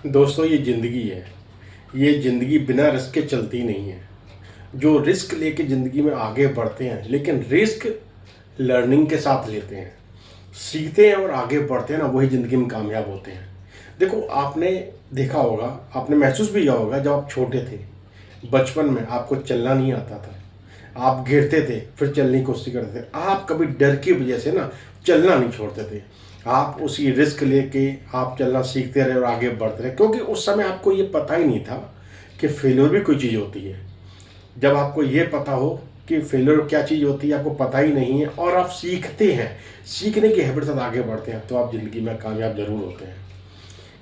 दोस्तों ये ज़िंदगी है। ये ज़िंदगी बिना रिस्क के चलती नहीं है। जो रिस्क लेके ज़िंदगी में आगे बढ़ते हैं, लेकिन रिस्क लर्निंग के साथ लेते हैं, सीखते हैं और आगे बढ़ते हैं ना, वही ज़िंदगी में कामयाब होते हैं। देखो, आपने देखा होगा, आपने महसूस भी किया होगा, जब आप छोटे थे, बचपन में आपको चलना नहीं आता था, आप गिरते थे फिर चलने की कोशिश करते थे, आप कभी डर की वजह से ना चलना नहीं छोड़ते थे। आप उसी रिस्क लेके आप चलना सीखते रहे और आगे बढ़ते रहे, क्योंकि उस समय आपको ये पता ही नहीं था कि फेल्योर भी कोई चीज़ होती है। जब आपको ये पता हो कि फेल्योर क्या चीज़ होती है, आपको पता ही नहीं है और आप सीखते हैं, सीखने की हैबिट से आगे बढ़ते हैं, तो आप ज़िंदगी में कामयाब ज़रूर होते हैं।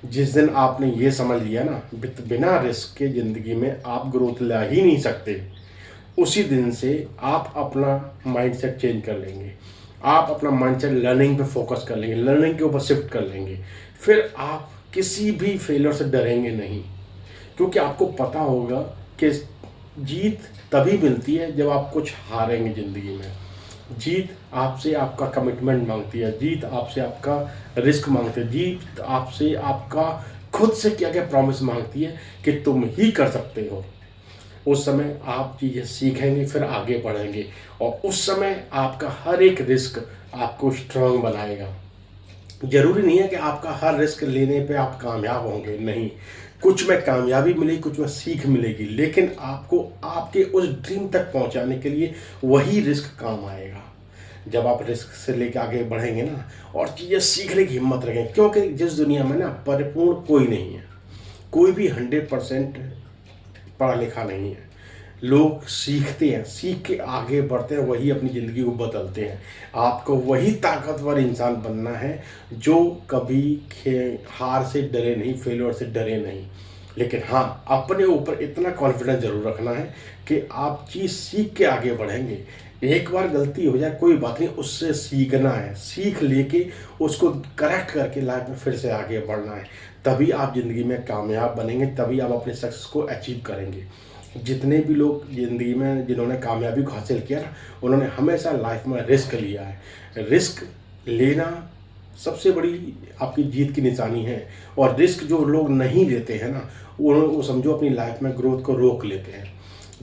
जिस दिन आपने ये समझ लिया ना, बिना रिस्क के ज़िंदगी में आप ग्रोथ ला ही नहीं सकते, उसी दिन से आप अपना माइंडसेट चेंज कर लेंगे। आप अपना माइंडसेट लर्निंग पे फोकस कर लेंगे, लर्निंग के ऊपर शिफ्ट कर लेंगे। फिर आप किसी भी फेलियर से डरेंगे नहीं, क्योंकि आपको पता होगा कि जीत तभी मिलती है जब आप कुछ हारेंगे ज़िंदगी में। जीत आपसे आपका कमिटमेंट मांगती है, जीत आपसे आपका रिस्क मांगती है, जीत आपसे आपका खुद से क्या क्या प्रॉमिस मांगती है कि तुम ही कर सकते हो। उस समय आप चीज़ें सीखेंगे, फिर आगे बढ़ेंगे, और उस समय आपका हर एक रिस्क आपको स्ट्रांग बनाएगा। ज़रूरी नहीं है कि आपका हर रिस्क लेने पे आप कामयाब होंगे, नहीं। कुछ में कामयाबी मिलेगी, कुछ में सीख मिलेगी, लेकिन आपको आपके उस ड्रीम तक पहुंचाने के लिए वही रिस्क काम आएगा। जब आप रिस्क से लेके आगे बढ़ेंगे ना, और चीज़ें सीखने की हिम्मत रखें, क्योंकि जिस दुनिया में ना परिपूर्ण कोई नहीं है, कोई भी 100% पढ़ा लिखा नहीं है। लोग सीखते हैं, सीख के आगे बढ़ते हैं, वही अपनी ज़िंदगी को बदलते हैं। आपको वही ताकतवर इंसान बनना है जो कभी हार से डरे नहीं, फेलियर से डरे नहीं। लेकिन हाँ, अपने ऊपर इतना कॉन्फिडेंस ज़रूर रखना है कि आप चीज़ सीख के आगे बढ़ेंगे। एक बार गलती हो जाए कोई बात नहीं, उससे सीखना है, सीख लेके उसको करेक्ट करके लाइफ में फिर से आगे बढ़ना है। तभी आप ज़िंदगी में कामयाब बनेंगे, तभी आप अपने सक्सेस को अचीव करेंगे। जितने भी लोग ज़िंदगी में जिन्होंने कामयाबी को हासिल किया ना, उन्होंने हमेशा लाइफ में रिस्क लिया है। रिस्क लेना सबसे बड़ी आपकी जीत की निशानी है, और रिस्क जो लोग नहीं लेते हैं ना, वो समझो अपनी लाइफ में ग्रोथ को रोक लेते हैं।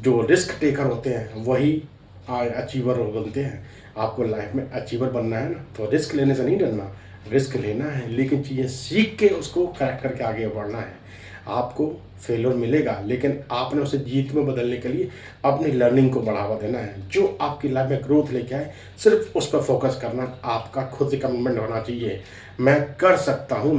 जो रिस्क टेकर होते हैं वही अचीवर बनते हैं। आपको लाइफ में अचीवर बनना है ना, तो रिस्क लेने से नहीं डरना, रिस्क लेना है, लेकिन चीज़ें सीख के उसको करेक्ट करके आगे बढ़ना है। आपको फेलियर मिलेगा, लेकिन आपने उसे जीत में बदलने के लिए अपनी लर्निंग को बढ़ावा देना है। जो आपकी लाइफ में ग्रोथ लेके आए, सिर्फ उस पर फोकस करना। आपका खुद से कमिटमेंट होना चाहिए, मैं कर सकता हूँ।